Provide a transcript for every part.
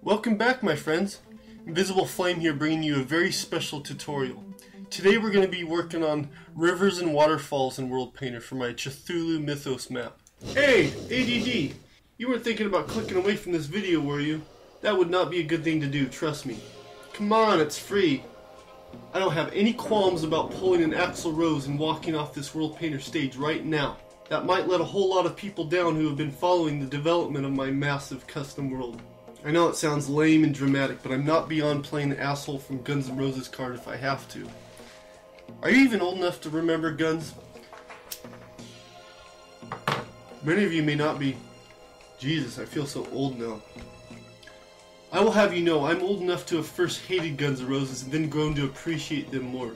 Welcome back, my friends. Invisible Flame here, bringing you a very special tutorial. Today we're going to be working on rivers and waterfalls in World Painter for my Cthulhu Mythos map. Hey, ADD! You weren't thinking about clicking away from this video, were you? That would not be a good thing to do, trust me. Come on, it's free. I don't have any qualms about pulling an Axl Rose and walking off this World Painter stage right now. That might let a whole lot of people down who have been following the development of my massive custom world. I know it sounds lame and dramatic, but I'm not beyond playing the asshole from Guns N' Roses card if I have to. Are you even old enough to remember Guns? Many of you may not be. Jesus, I feel so old now. I will have you know, I'm old enough to have first hated Guns N' Roses and then grown to appreciate them more.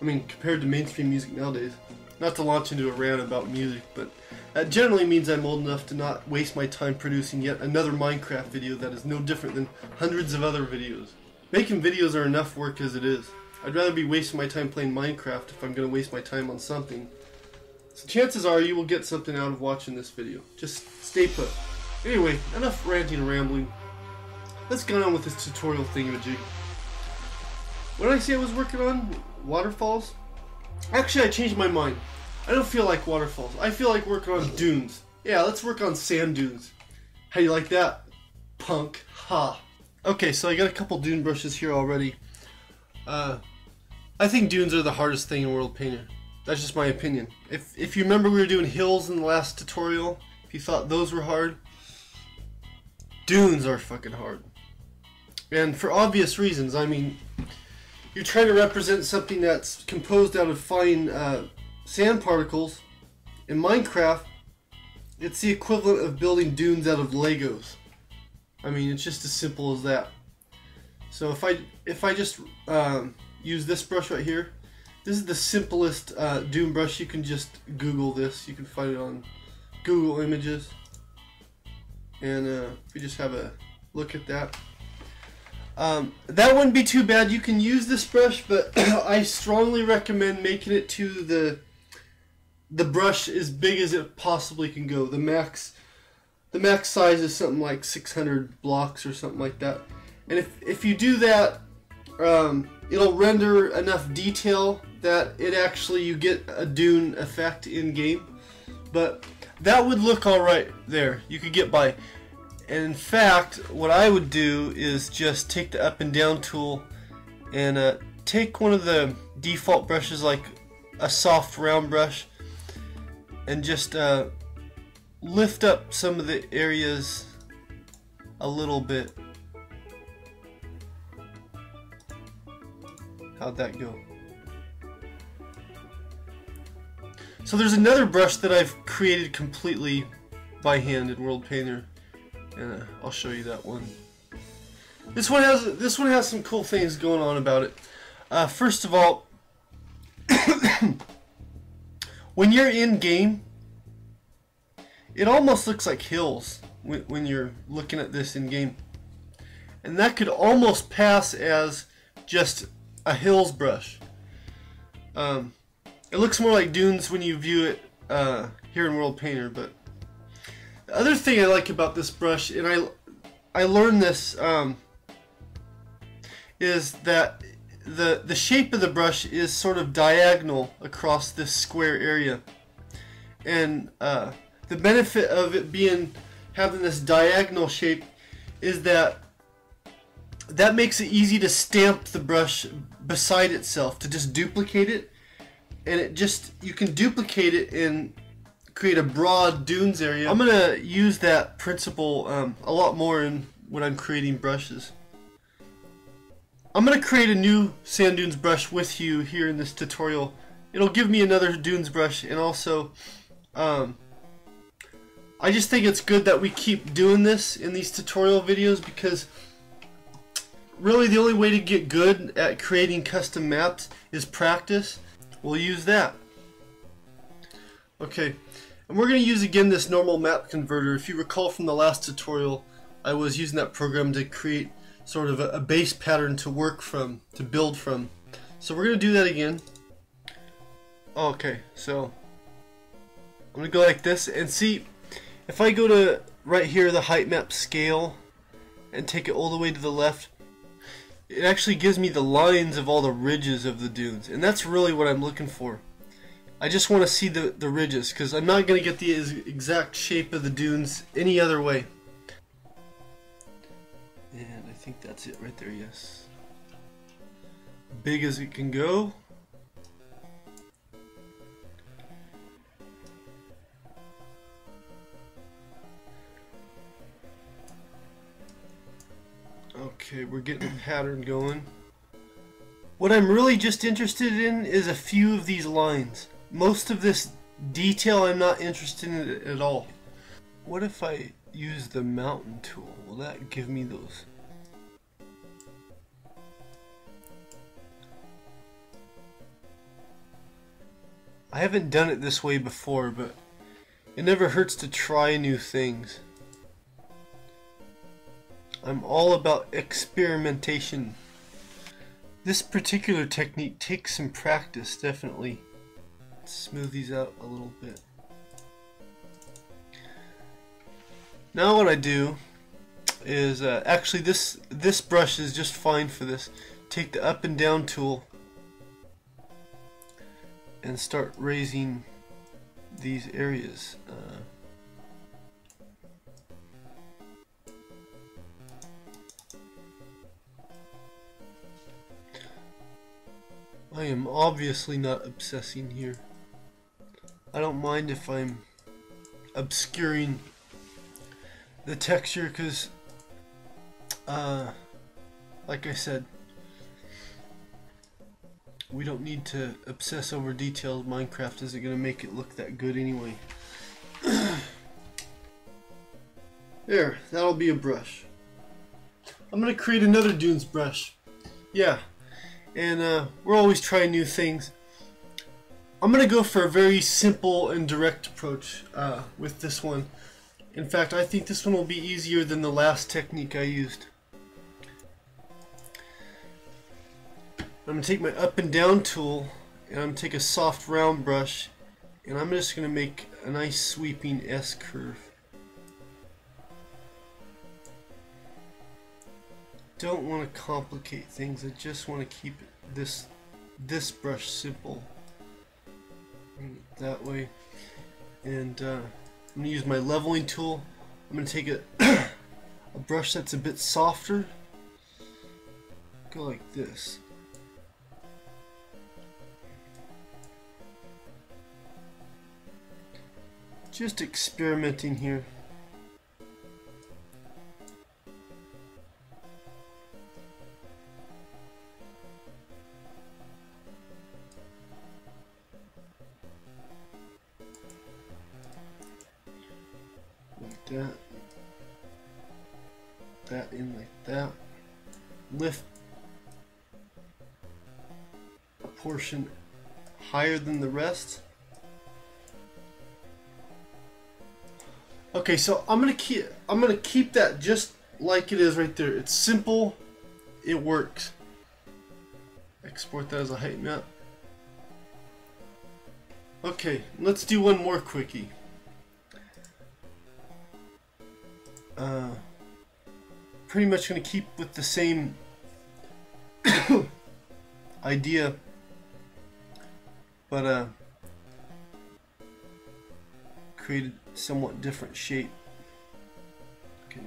I mean, compared to mainstream music nowadays. Not to launch into a rant about music, but that generally means I'm old enough to not waste my time producing yet another Minecraft video that is no different than hundreds of other videos. Making videos are enough work as it is. I'd rather be wasting my time playing Minecraft if I'm going to waste my time on something. So chances are you will get something out of watching this video. Just stay put. Anyway, enough ranting and rambling. Let's get on with this tutorial thingamajig. What did I say I was working on? Waterfalls? Actually, I changed my mind. I don't feel like waterfalls. I feel like working on dunes. Yeah, let's work on sand dunes. How do you like that? Punk. Ha. Okay, so I got a couple dune brushes here already. I think dunes are the hardest thing in World Painter. That's just my opinion. If you remember, we were doing hills in the last tutorial. If you thought those were hard, dunes are fucking hard. And for obvious reasons. I mean, you're trying to represent something that's composed out of fine sand particles. In Minecraft, it's the equivalent of building dunes out of Legos. I mean, it's just as simple as that. So if I just use this brush right here, this is the simplest dune brush. You can just Google this. You can find it on Google Images. And if we just have a look at that. That wouldn't be too bad. You can use this brush, but I strongly recommend making it to the brush as big as it possibly can go. The max size is something like 600 blocks or something like that. And if you do that, it'll render enough detail that you get a dune effect in game. But that would look alright there. You could get by. And in fact, what I would do is just take the up and down tool and take one of the default brushes, like a soft round brush, and just lift up some of the areas a little bit. How'd that go? So there's another brush that I've created completely by hand in World Painter. And I'll show you that one. This one has some cool things going on about it. First of all, when you're in game, it almost looks like hills when you're looking at this in game, and that could almost pass as just a hills brush. It looks more like dunes when you view it here in World Painter, but the other thing I like about this brush, and I learned this, is that the shape of the brush is sort of diagonal across this square area, and the benefit of it having this diagonal shape is that makes it easy to stamp the brush beside itself, to just duplicate it, and you can duplicate it and create a broad dunes area. I'm gonna use that principle a lot more when I'm creating brushes. I'm gonna create a new sand dunes brush with you here in this tutorial. It'll give me another dunes brush, and also I just think it's good that we keep doing this in these tutorial videos, because really the only way to get good at creating custom maps is practice. We'll use that. Okay. And we're going to use again this normal map converter. If you recall from the last tutorial, I was using that program to create sort of a base pattern to work from, to build from. So we're going to do that again. Okay, so I'm going to go like this, and see, if I go to right here, the height map scale, and take it all the way to the left, it actually gives me the lines of all the ridges of the dunes, and that's really what I'm looking for. I just want to see the ridges, because I'm not going to get the exact shape of the dunes any other way. And I think that's it right there, yes. Big as it can go. Okay, we're getting a pattern going. What I'm really just interested in is a few of these lines. Most of this detail I'm not interested in at all. What if I use the mountain tool? Will that give me those? I haven't done it this way before, but it never hurts to try new things. I'm all about experimentation. This particular technique takes some practice, definitely. Let's smooth these out a little bit. Now what I do is, actually this brush is just fine for this. Take the up and down tool and start raising these areas. I am obviously not obsessing here. I don't mind if I'm obscuring the texture, because like I said, we don't need to obsess over details. Minecraft isn't going to make it look that good anyway. There, that'll be a brush. I'm going to create another dunes brush. Yeah. And we're always trying new things. I'm going to go for a very simple and direct approach with this one. In fact, I think this one will be easier than the last technique I used. I'm going to take my up and down tool, and I'm going to take a soft round brush, and I'm just going to make a nice sweeping S curve. Don't want to complicate things. I just want to keep this brush simple. Bring it that way, and I'm going to use my leveling tool. I'm going to take a brush that's a bit softer. Go like this. Just experimenting here. Like that. That in like that. Lift a portion higher than the rest. Okay, so I'm gonna keep that just like it is right there. It's simple, it works. Export that as a height map. Okay, let's do one more quickie. Pretty much gonna keep with the same idea, but create a somewhat different shape. Okay.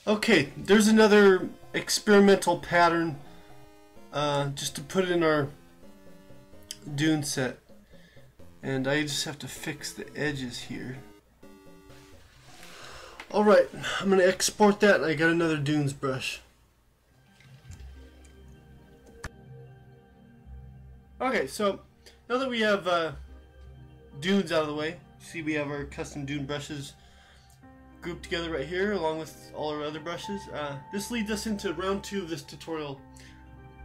Okay, there's another experimental pattern just to put in our dune set, and I just have to fix the edges here. Alright, I'm going to export that, and I got another dunes brush. Okay, so now that we have dunes out of the way, see we have our custom dune brushes grouped together right here along with all our other brushes. This leads us into round 2 of this tutorial.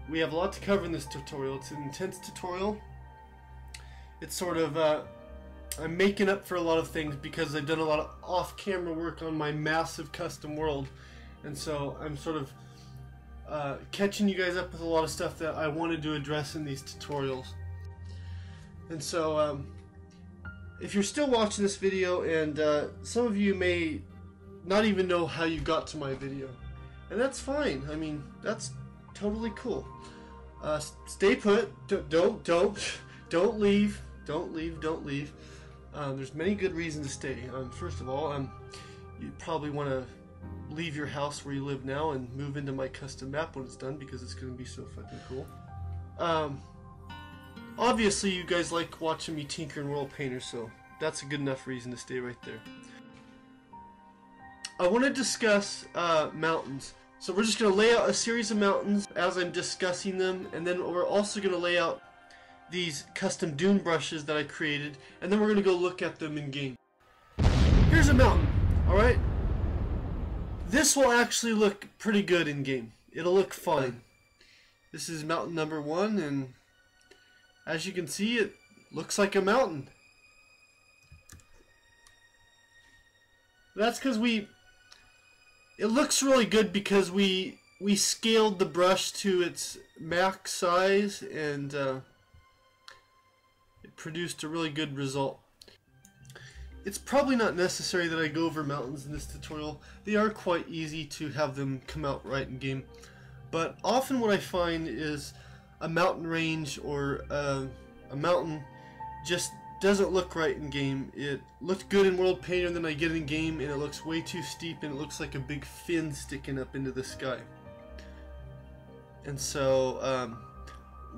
We have a lot to cover in this tutorial. It's an intense tutorial. It's sort of, I'm making up for a lot of things because I've done a lot of off-camera work on my massive custom world, and so I'm sort of catching you guys up with a lot of stuff that I wanted to address in these tutorials. And so if you're still watching this video, and some of you may not even know how you got to my video, and that's fine. I mean, that's totally cool. Stay put. Don't leave. Don't leave. There's many good reasons to stay. First of all, you probably want to leave your house where you live now and move into my custom map when it's done, because it's going to be so fucking cool. Obviously, you guys like watching me tinker in World Painter, so that's a good enough reason to stay right there. I want to discuss mountains. So we're just going to lay out a series of mountains as I'm discussing them, and then we're also going to lay out these custom dune brushes that I created, and then we're going to go look at them in game. Here's a mountain, alright? This will actually look pretty good in game. It'll look fine. This is mountain number 1, and as you can see, it looks like a mountain. That's because it looks really good because we scaled the brush to its max size, and it produced a really good result. It's probably not necessary that I go over mountains in this tutorial. They are quite easy to have them come out right in game. But often what I find is a mountain range or a mountain just doesn't look right in game. It looked good in World Painter, and then I get in game and it looks way too steep and it looks like a big fin sticking up into the sky. And so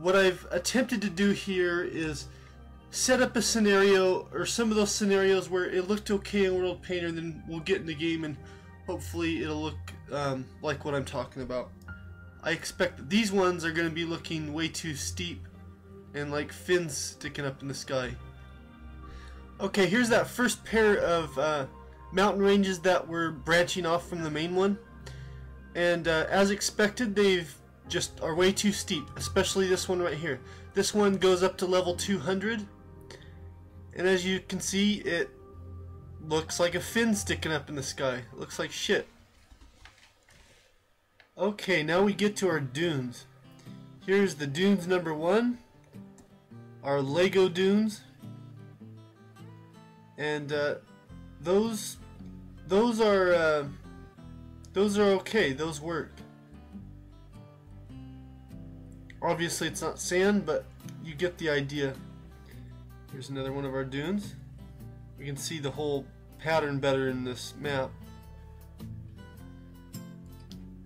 what I've attempted to do here is set up a scenario, or some of those scenarios where it looked okay in World Painter, and then we'll get in the game and hopefully it'll look like what I'm talking about. I expect that these ones are going to be looking way too steep and like fins sticking up in the sky. Okay, here's that first pair of mountain ranges that were branching off from the main one, and as expected, they've just are way too steep, especially this one right here. This one goes up to level 200, and as you can see, it looks like a fin sticking up in the sky. It looks like shit. Okay, now we get to our dunes. Here's the dunes number 1, our Lego dunes, and those are okay. Those work. Obviously, it's not sand, but you get the idea. Here's another one of our dunes. We can see the whole pattern better in this map.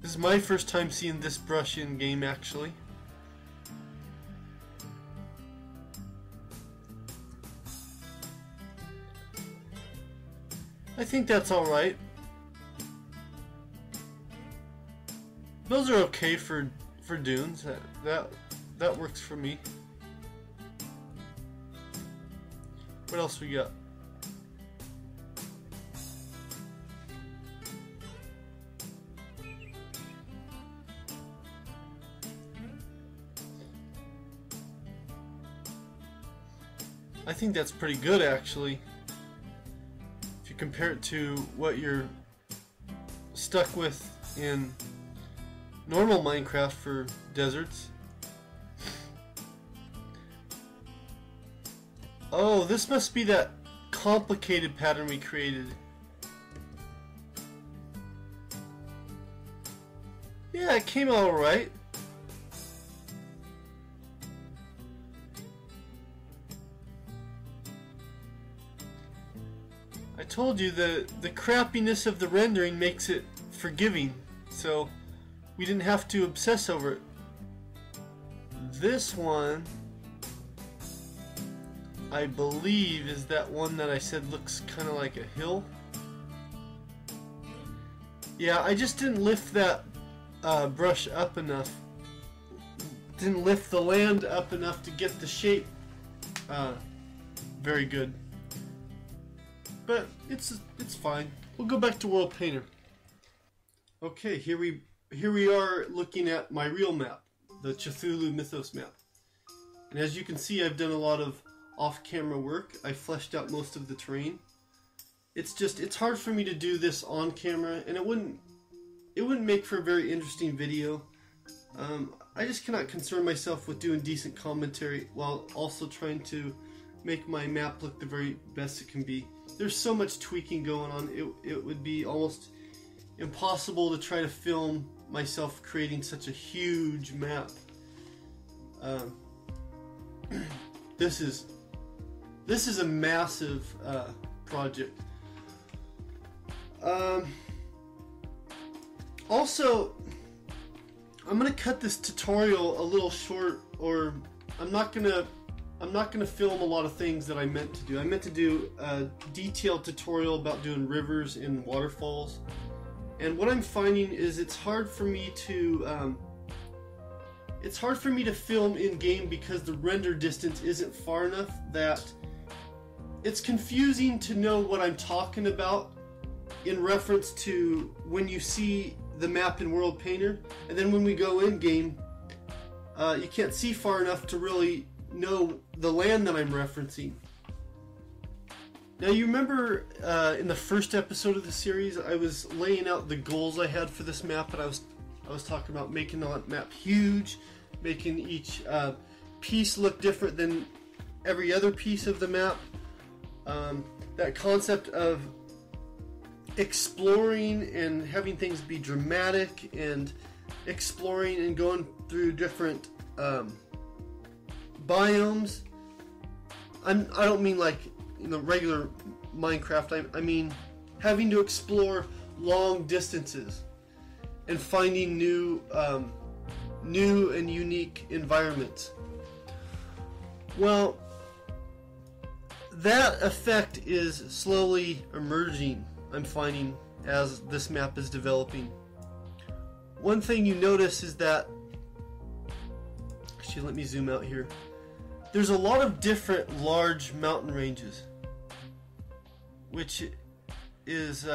This is my first time seeing this brush in game, actually. I think that's alright. Those are okay for dunes. That works for me. What else we got? I think that's pretty good, actually. If you compare it to what you're stuck with in normal Minecraft for deserts. Oh, this must be that complicated pattern we created. Yeah, it came out alright. I told you the crappiness of the rendering makes it forgiving, so we didn't have to obsess over it. This one, I believe, is that one that I said looks kind of like a hill. Yeah, I just didn't lift that brush up enough. didn't lift the land up enough to get the shape very good. But it's fine. We'll go back to World Painter. Okay, here we are looking at my real map, the Cthulhu Mythos map. And as you can see, I've done a lot of off-camera work. I fleshed out most of the terrain. It's hard for me to do this on camera, and it wouldn't make for a very interesting video. I just cannot concern myself with doing decent commentary while also trying to make my map look the very best it can be. There's so much tweaking going on, it would be almost impossible to try to film myself creating such a huge map. This is a massive project. Also, I'm gonna cut this tutorial a little short, or I'm not gonna film a lot of things that I meant to do. I meant to do a detailed tutorial about doing rivers and waterfalls, and what I'm finding is it's hard for me to film in game because the render distance isn't far enough that it's confusing to know what I'm talking about in reference to when you see the map in World Painter, and then when we go in game, you can't see far enough to really know the land that I'm referencing. Now you remember in the first episode of the series, I was laying out the goals I had for this map, and I was talking about making the map huge, making each piece look different than every other piece of the map. That concept of exploring and having things be dramatic, and exploring and going through different biomes. I don't mean like regular Minecraft. I mean having to explore long distances and finding new and unique environments. Well, that effect is slowly emerging, I'm finding, as this map is developing. One thing you notice is that, actually let me zoom out here, there's a lot of different large mountain ranges, which is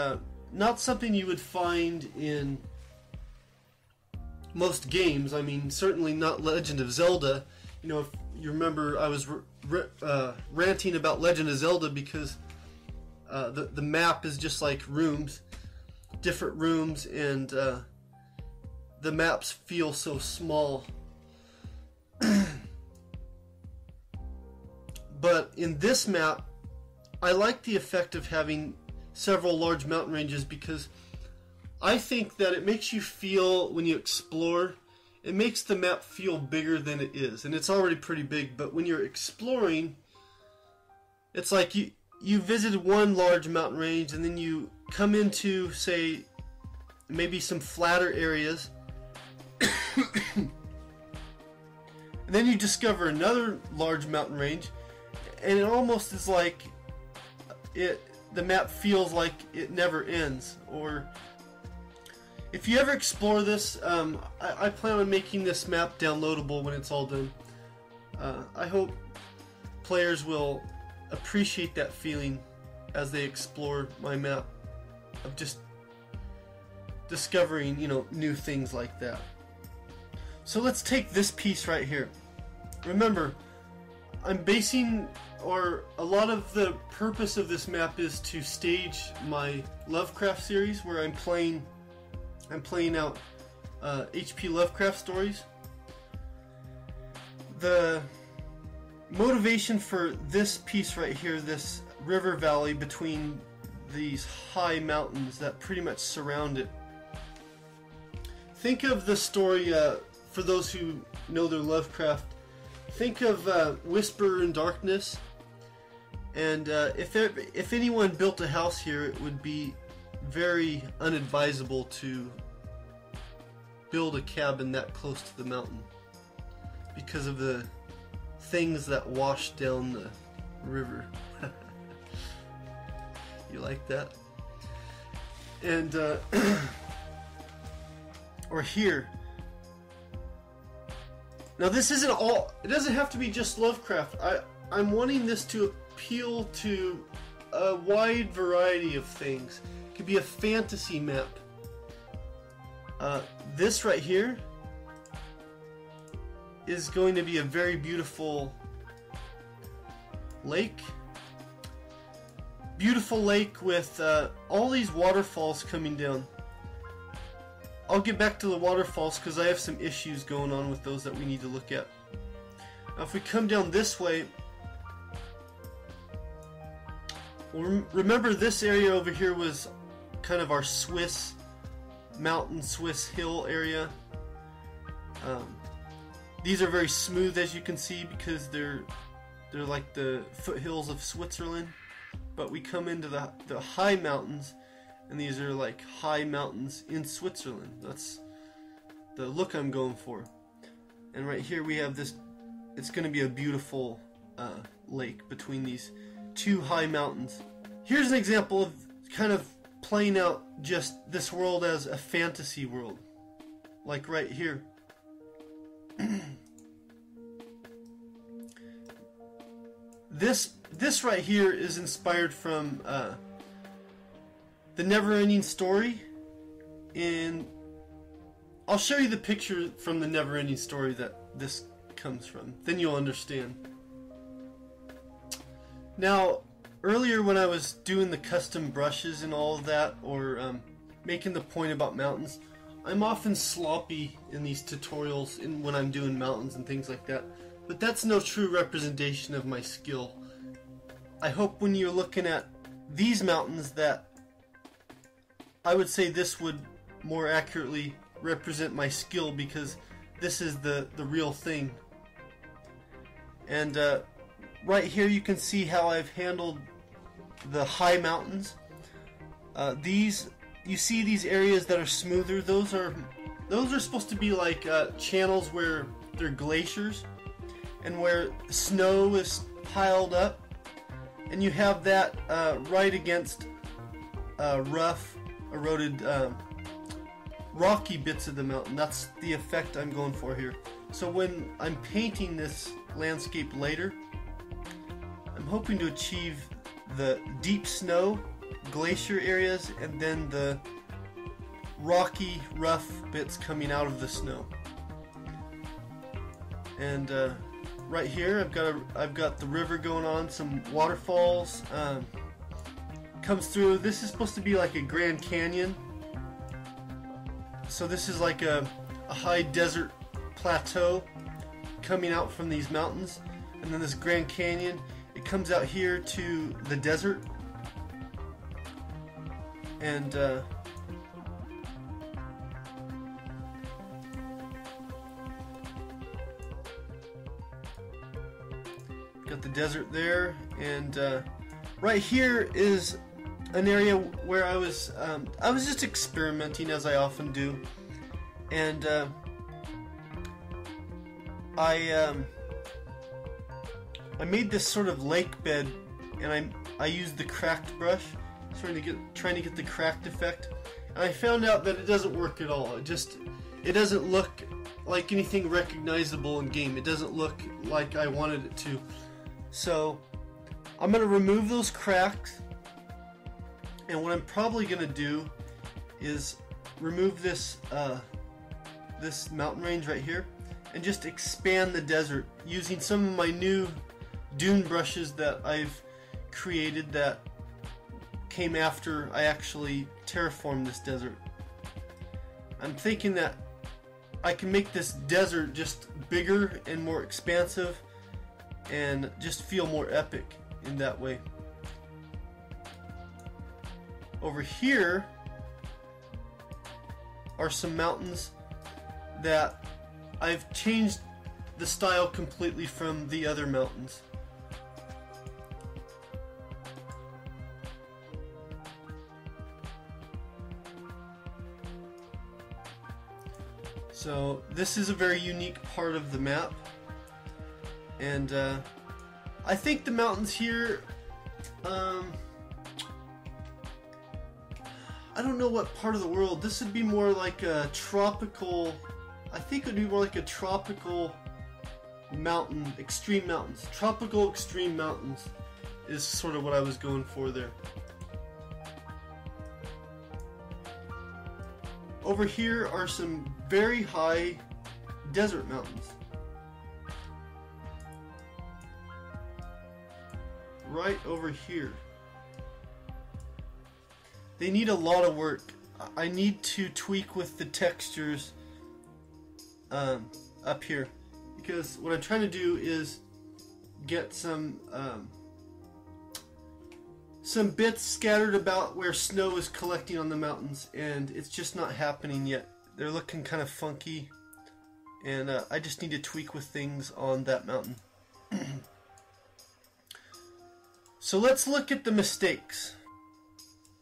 not something you would find in most games. I mean, certainly not Legend of Zelda. If you remember, I was ranting about Legend of Zelda because the map is just like rooms, different rooms, and the maps feel so small. But in this map, I like the effect of having several large mountain ranges because I think that it makes you feel, when you explore, it makes the map feel bigger than it is. And it's already pretty big, but when you're exploring, it's like you visited one large mountain range and then you come into, say, maybe some flatter areas, and then you discover another large mountain range, and it almost is like the map feels like it never ends. Or if you ever explore this, I plan on making this map downloadable when it's all done. I hope players will appreciate that feeling as they explore my map of just discovering, new things like that. So let's take this piece right here. Remember, I'm basing, or a lot of the purpose of this map is to stage my Lovecraft series, where I'm playing out H.P. Lovecraft stories. The motivation for this piece right here, this river valley between these high mountains that pretty much surround it. Think of the story, for those who know their Lovecraft, think of Whisper in Darkness, and if anyone built a house here, it would be very unadvisable to build a cabin that close to the mountain because of the things that wash down the river. You like that? And or here. Now this isn't all, it doesn't have to be just Lovecraft. I'm wanting this to appeal to a wide variety of things. It could be a fantasy map. This right here is going to be a very beautiful lake. Beautiful lake with all these waterfalls coming down. I'll get back to the waterfalls because I have some issues going on with those that we need to look at. Now if we come down this way, well, remember this area over here was kind of our Swiss mountain, Swiss hill area. These are very smooth, as you can see, because they're like the foothills of Switzerland. But we come into the high mountains, and these are like high mountains in Switzerland. That's the look I'm going for. And right here we have this, it's going to be a beautiful lake between these two high mountains. Here's an example of kind of playing out just this world as a fantasy world. Like right here. This right here is inspired from the Never-Ending Story, and I'll show you the picture from the Never-Ending Story that this comes from. Then you'll understand. Now, earlier when I was doing the custom brushes and all of that, or making the point about mountains, I'm often sloppy in these tutorials when I'm doing mountains and things like that. But that's no true representation of my skill. I hope when you're looking at these mountains that I would say this would more accurately represent my skill, because this is the real thing. And right here you can see how I've handled the high mountains. You see these areas that are smoother, those are supposed to be like channels where they're glaciers and where snow is piled up, and you have that right against rough, eroded, rocky bits of the mountain. That's the effect I'm going for here. So when I'm painting this landscape later, I'm hoping to achieve the deep snow, glacier areas, and then the rocky, rough bits coming out of the snow. And right here I've got the river going on, some waterfalls comes through. This is supposed to be like a Grand Canyon. So this is like a high desert plateau coming out from these mountains, and then this Grand Canyon, it comes out here to the desert. And got the desert there, and right here is an area where I was just experimenting, as I often do, and I made this sort of lake bed, and I used the cracked brush, trying to get the cracked effect, and I found out that it doesn't work at all. It doesn't look like anything recognizable in game. It doesn't look like I wanted it to. So I'm going to remove those cracks, and what I'm probably going to do is remove this this mountain range right here and just expand the desert using some of my new dune brushes that I've created that came after I actually terraformed this desert. I'm thinking that I can make this desert just bigger and more expansive and just feel more epic in that way. Over here are some mountains that I've changed the style completely from the other mountains. So this is a very unique part of the map, and I think the mountains here, I don't know what part of the world. This would be more like a tropical, I think it would be more like a tropical mountain, extreme mountains. Tropical extreme mountains is sort of what I was going for there. Over here are some very high desert mountains. Right over here. They need a lot of work. I need to tweak with the textures up here, because what I'm trying to do is get some bits scattered about where snow is collecting on the mountains, and it's just not happening yet. They're looking kind of funky, and I just need to tweak with things on that mountain. So let's look at the mistakes.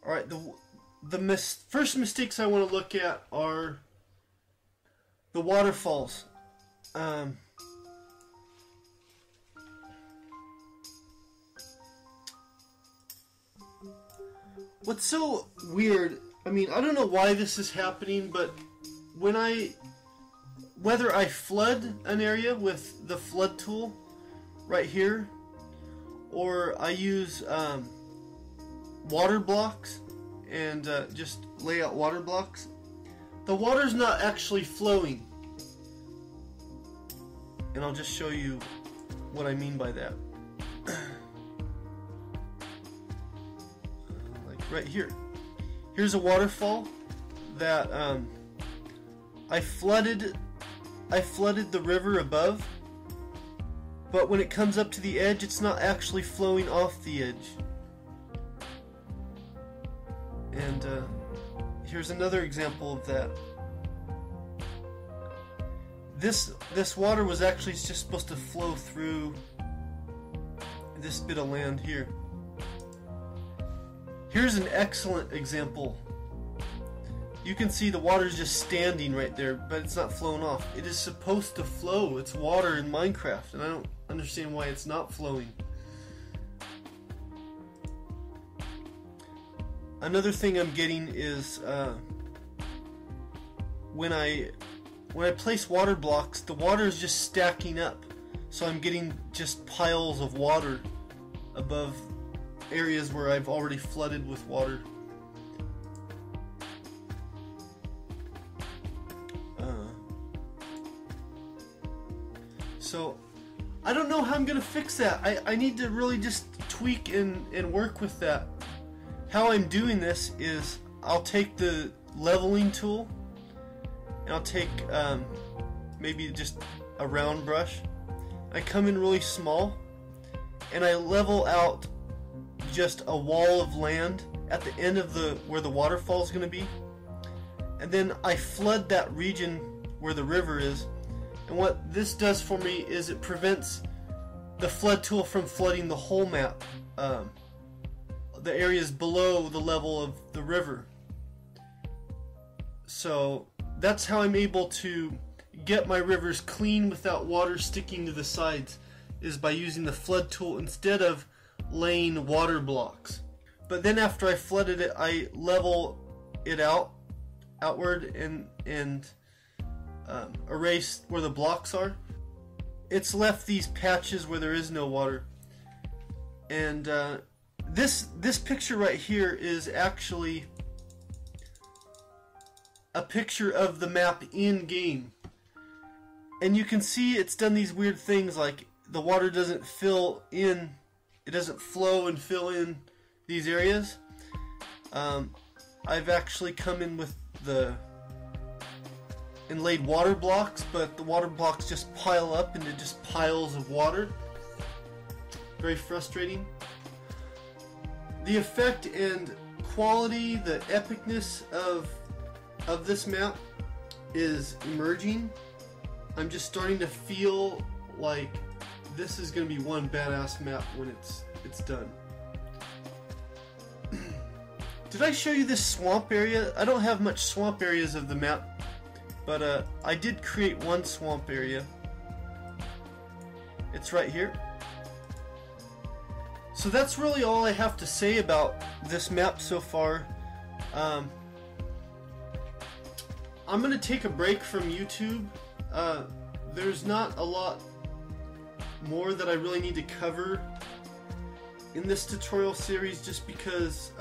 Alright, the first mistakes I want to look at are the waterfalls. What's so weird, I mean, I don't know why this is happening, but whether I flood an area with the flood tool right here, or I use water blocks and just lay out water blocks, the water's not actually flowing. And I'll just show you what I mean by that. Like right here. Here's a waterfall that I flooded the river above, but when it comes up to the edge, it's not actually flowing off the edge. And here's another example of that. This water was actually just supposed to flow through this bit of land here. Here's an excellent example. You can see the water's just standing right there, but it's not flowing off. It is supposed to flow. It's water in Minecraft, and I don't understand why it's not flowing. Another thing I'm getting is when I place water blocks, the water is just stacking up. So I'm getting just piles of water above areas where I've already flooded with water. So I don't know how I'm gonna fix that. I need to really just tweak and work with that. How I'm doing this is I'll take the leveling tool and I'll take maybe just a round brush. I come in really small and I level out just a wall of land at the end of where the waterfall is going to be, and then I flood that region where the river is. And what this does for me is it prevents the flood tool from flooding the whole map, the areas below the level of the river. So that's how I'm able to get my rivers clean without water sticking to the sides, is by using the flood tool instead of laying water blocks. But then after I flooded it, I level it outward and erase where the blocks are. It's left these patches where there is no water. And this picture right here is actually a picture of the map in game, and you can see it's done these weird things, like the water doesn't fill in, it doesn't flow and fill in these areas. I've actually come in with and laid water blocks, but the water blocks just pile up into just piles of water. Very frustrating. The effect and quality, the epicness of this map is emerging. I'm just starting to feel like this is going to be one badass map when it's done. Did I show you this swamp area? I don't have much swamp areas of the map, but I did create one swamp area. It's right here. So that's really all I have to say about this map so far. I'm going to take a break from YouTube. There's not a lot more that I really need to cover in this tutorial series, just because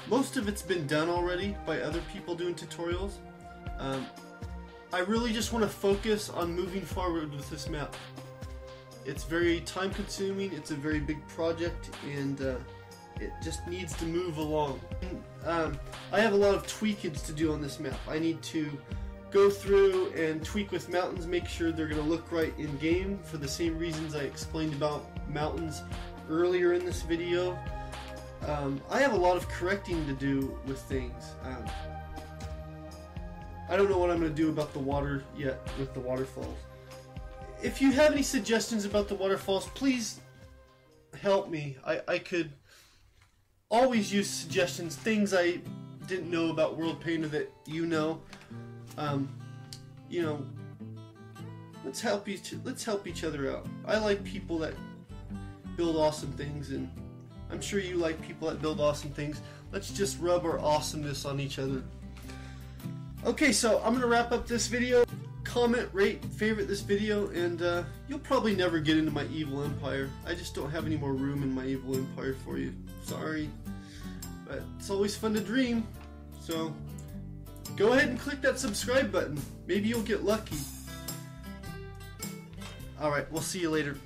most of it's been done already by other people doing tutorials. I really just want to focus on moving forward with this map. It's very time consuming, it's a very big project, and it just needs to move along. I have a lot of tweakage to do on this map. I need to go through and tweak with mountains, make sure they're going to look right in game for the same reasons I explained about mountains earlier in this video. I have a lot of correcting to do with things. I don't know what I'm going to do about the water yet with the waterfalls. If you have any suggestions about the waterfalls, please help me. I could always use suggestions, things I didn't know about World Painter that you know. You know, let's help each other out. I like people that build awesome things, and I'm sure you like people that build awesome things. Let's just rub our awesomeness on each other. Okay, so I'm gonna wrap up this video. Comment, rate, favorite this video, and you'll probably never get into my evil empire. I just don't have any more room in my evil empire for you. Sorry, but it's always fun to dream. So go ahead and click that subscribe button. Maybe you'll get lucky. Alright, we'll see you later.